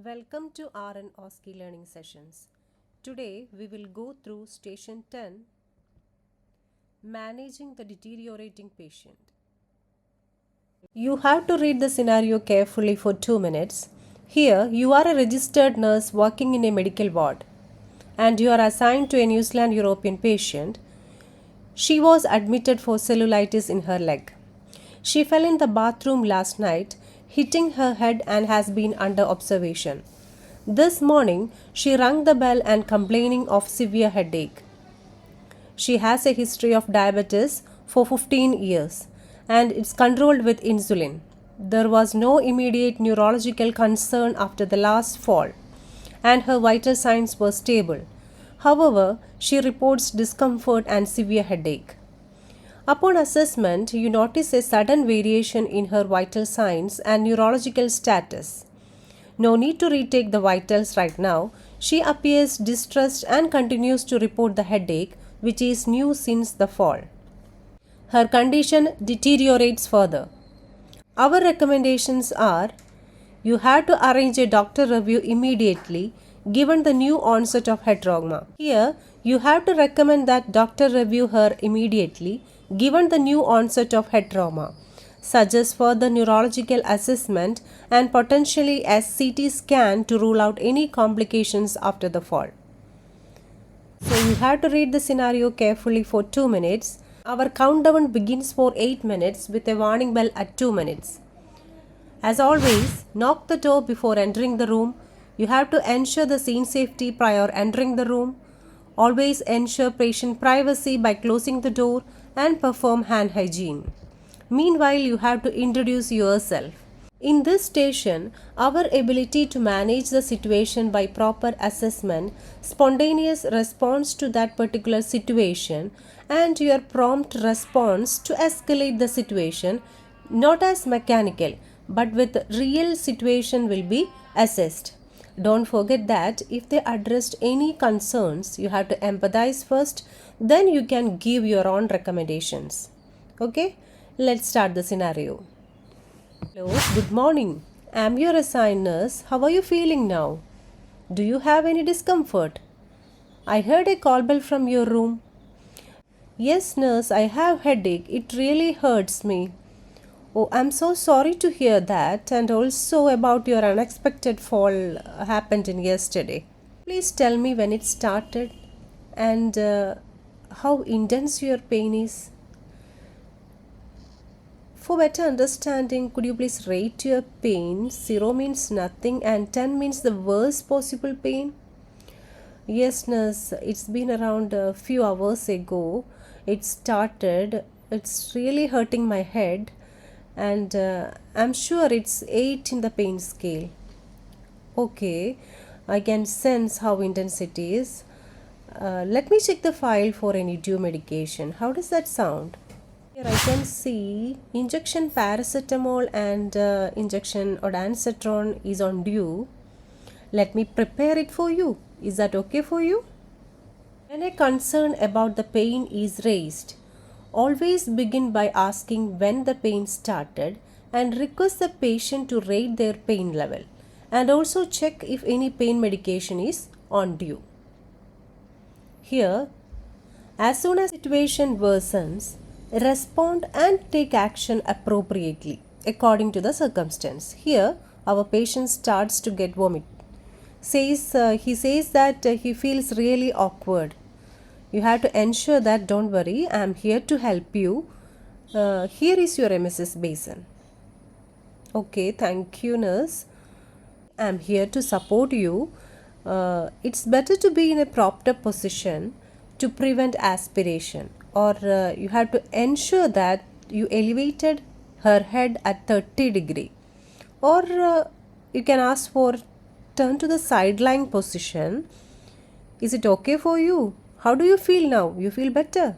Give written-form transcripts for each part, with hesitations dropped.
Welcome to RN Osce learning sessions. Today we will go through Station 10, Managing the Deteriorating Patient. You have to read the scenario carefully for 2 minutes. Here you are a registered nurse working in a medical ward and you are assigned to a New Zealand European patient. She was admitted for cellulitis in her leg. She fell in the bathroom last night, hitting her head and has been under observation. This morning, she rang the bell and complaining of severe headache. She has a history of diabetes for 15 years and it's controlled with insulin. There was no immediate neurological concern after the last fall and her vital signs were stable. However, she reports discomfort and severe headache. Upon assessment, you notice a sudden variation in her vital signs and neurological status. No need to retake the vitals right now. She appears distressed and continues to report the headache, which is new since the fall. Her condition deteriorates further. Our recommendations are: you have to arrange a doctor review immediately given the new onset of head trauma. Here, you have to recommend that doctor review her immediately given the new onset of head trauma. Suggest further neurological assessment and potentially a CT scan to rule out any complications after the fall. So you have to read the scenario carefully for 2 minutes. Our countdown begins for 8 minutes with a warning bell at 2 minutes. As always, knock the door before entering the room. You have to ensure the scene safety prior entering the room. Always ensure patient privacy by closing the door and perform hand hygiene. Meanwhile, you have to introduce yourself. In this station, our ability to manage the situation by proper assessment, spontaneous response to that particular situation, and your prompt response to escalate the situation, not as mechanical, but with real situation will be assessed. Don't forget that if they addressed any concerns, you have to empathize first, then you can give your own recommendations. Okay, let's start the scenario. Hello, good morning. I'm your assigned nurse. How are you feeling now? Do you have any discomfort? I heard a call bell from your room. Yes, nurse, I have headache. It really hurts me. Oh, I'm so sorry to hear that, and also about your unexpected fall happened in yesterday. Please tell me when it started and how intense your pain is. For better understanding, could you please rate your pain? 0 means nothing and 10 means the worst possible pain. Yes, nurse, it's been around a few hours ago. It started. It's really hurting my head and I'm sure it's 8 in the pain scale. Okay, I can sense how intense it is. Let me check the file for any due medication. How does that sound? Here I can see injection paracetamol and injection ondansetron is on due. Let me prepare it for you. Is that okay for you? When a concern about the pain is raised, always begin by asking when the pain started and request the patient to rate their pain level and also check if any pain medication is on due. Here, as soon as situation worsens, respond and take action appropriately according to the circumstance. Here, our patient starts to get vomit. He says that he feels really awkward. You have to ensure that don't worry, I am here to help you. Here is your MSS basin. Okay, thank you, nurse. I am here to support you. It's better to be in a propped up position to prevent aspiration, or you have to ensure that you elevated her head at 30 degree, or you can ask for turn to the sideline position. Is it okay for you? How do you feel now? You feel better?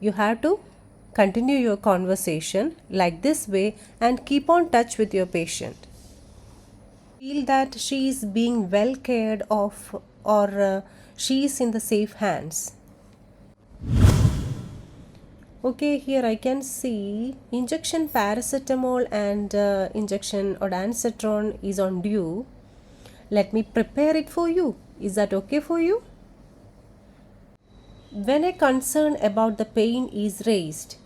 You have to continue your conversation like this way and keep on touch with your patient. Feel that she is being well cared of, or she is in the safe hands. Okay, here I can see injection paracetamol and injection ondansetron is on due. Let me prepare it for you. Is that okay for you? When a concern about the pain is raised,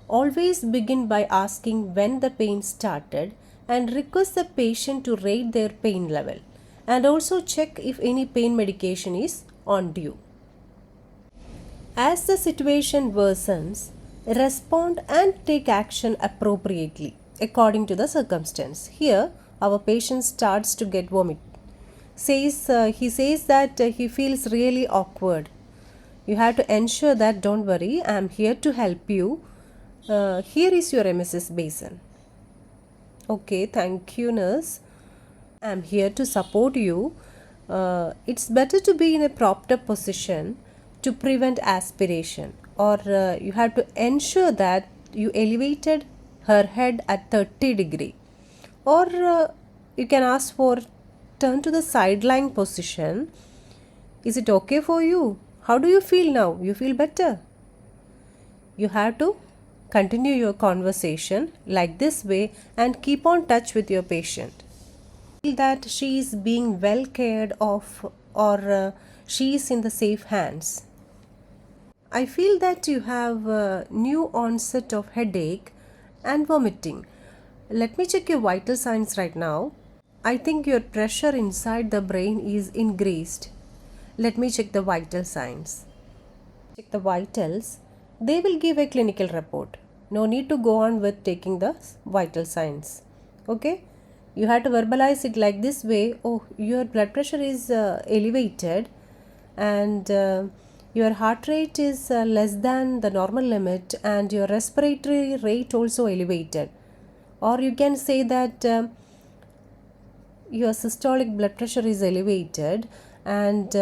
always begin by asking when the pain started and request the patient to rate their pain level, and also check if any pain medication is on due. As the situation worsens, respond and take action appropriately according to the circumstance. Here, our patient starts to get vomit. He says that he feels really awkward. You have to ensure that don't worry, I am here to help you. Here is your emesis basin. Okay, thank you, nurse. I am here to support you. It's better to be in a propped up position to prevent aspiration, or you have to ensure that you elevated her head at 30 degree, or you can ask for turn to the sideline position. Is it okay for you? How do you feel now? You feel better? You have to continue your conversation like this way and keep on touch with your patient. Feel that she is being well cared of, or she is in the safe hands. I feel that you have a new onset of headache and vomiting. Let me check your vital signs right now. I think your pressure inside the brain is increased. Let me check the vital signs. Check the vitals. They will give a clinical report. No need to go on with taking the vital signs. Okay? You have to verbalize it like this way. Oh, your blood pressure is elevated, and your heart rate is less than the normal limit, and your respiratory rate also elevated. Or you can say that your systolic blood pressure is elevated, and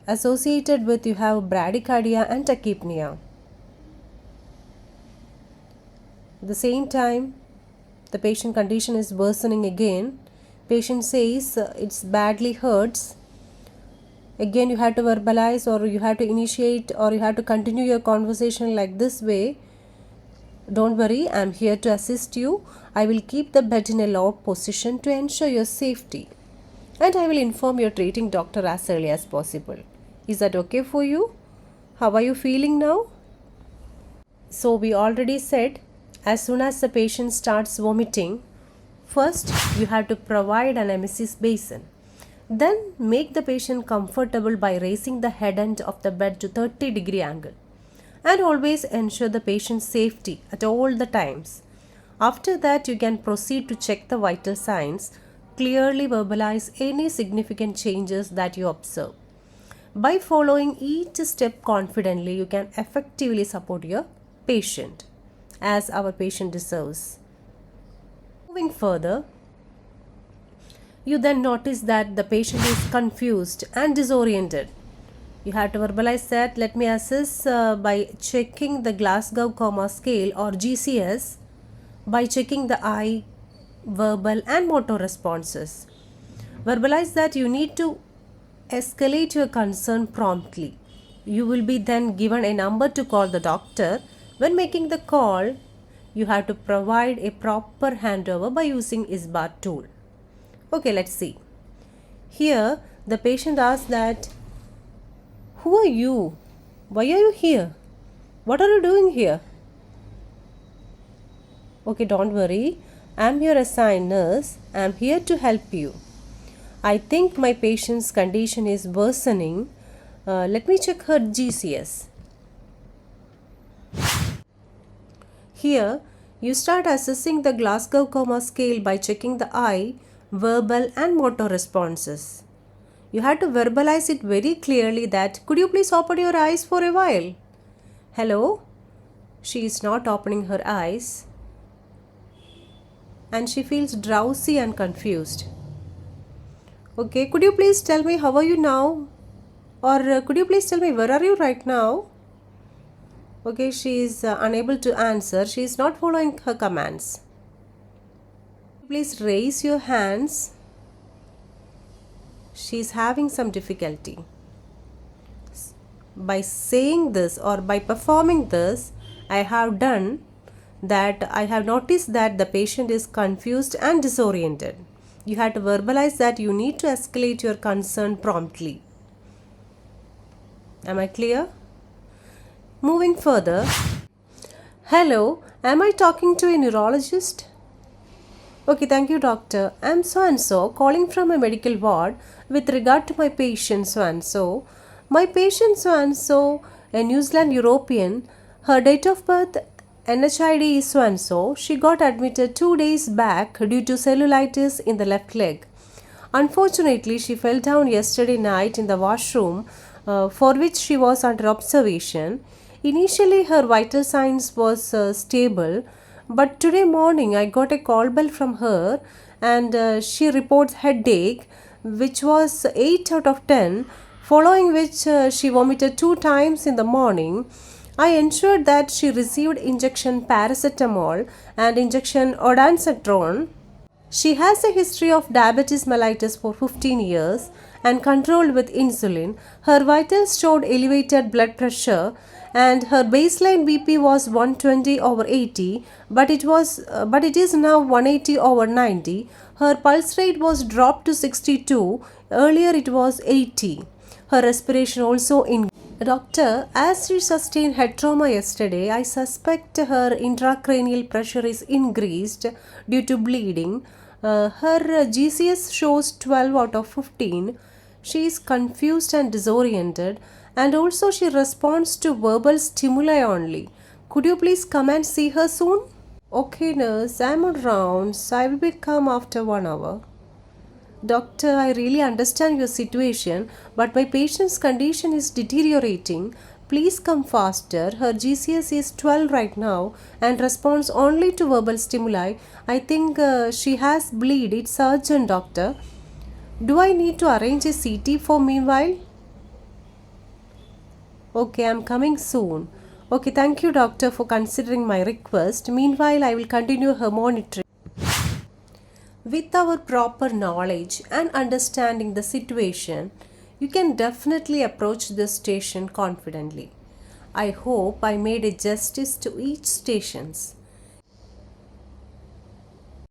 associated with you have bradycardia and tachypnea. At the same time, the patient condition is worsening again. Patient says it's badly hurts. Again, you have to verbalize, or you have to initiate, or you have to continue your conversation like this way. Don't worry, I am here to assist you. I will keep the bed in a low position to ensure your safety, and I will inform your treating doctor as early as possible. Is that okay for you? How are you feeling now? So we already said, as soon as the patient starts vomiting, first you have to provide an emesis basin. Then make the patient comfortable by raising the head end of the bed to 30 degree angle, and always ensure the patient's safety at all the times. After that, you can proceed to check the vital signs, clearly verbalize any significant changes that you observe. By following each step confidently, you can effectively support your patient as our patient deserves. Moving further, you then notice that the patient is confused and disoriented. You have to verbalize that. Let me assess by checking the Glasgow Coma Scale, or GCS, by checking the eye, verbal and motor responses. Verbalize that you need to escalate your concern promptly. You will be then given a number to call the doctor. When making the call, you have to provide a proper handover by using ISBAR tool. Okay, let's see. Here, the patient asks that, who are you? Why are you here? What are you doing here? Okay, don't worry. I am your assigned nurse. I am here to help you. I think my patient's condition is worsening. Let me check her GCS. Here, you start assessing the Glasgow Coma Scale by checking the eye, verbal and motor responses. You have to verbalize it very clearly that, could you please open your eyes for a while? Hello? She is not opening her eyes, and she feels drowsy and confused. Okay, could you please tell me how are you now? Or could you please tell me where are you right now? Okay, she is unable to answer. She is not following her commands. Please raise your hands. She is having some difficulty. By saying this or by performing this, I have done that. I have noticed that the patient is confused and disoriented. You have to verbalize that you need to escalate your concern promptly. Am I clear? Moving further. Hello, am I talking to a neurologist? Okay, thank you, doctor. I'm so and so calling from a medical ward with regard to my patient so and so. My patient so and so, a New Zealand European, her date of birth NHID is so and so. She got admitted 2 days back due to cellulitis in the left leg. Unfortunately, she fell down yesterday night in the washroom, for which she was under observation. Initially, her vital signs was stable, but today morning I got a call bell from her, and she reports headache, which was 8 out of 10. Following which, she vomited 2 times in the morning. I ensured that she received injection paracetamol and injection ondansetron. She has a history of diabetes mellitus for 15 years and controlled with insulin. Her vitals showed elevated blood pressure and her baseline BP was 120/80, but it is now 180/90. Her pulse rate was dropped to 62. Earlier it was 80. Her respiration also increased. Doctor, as she sustained head trauma yesterday, I suspect her intracranial pressure is increased due to bleeding. Her GCS shows 12 out of 15. She is confused and disoriented, and also she responds to verbal stimuli only. Could you please come and see her soon? Okay, nurse, I'm on rounds. I will be come after 1 hour. Doctor, I really understand your situation, but my patient's condition is deteriorating. Please come faster. Her GCS is 12 right now and responds only to verbal stimuli. I think she has bleed. It's urgent, doctor. Do I need to arrange a CT for meanwhile? Okay, I'm coming soon. Okay, thank you, doctor, for considering my request. Meanwhile, I will continue her monitoring. With our proper knowledge and understanding the situation, you can definitely approach this station confidently. I hope I made a justice to each stations.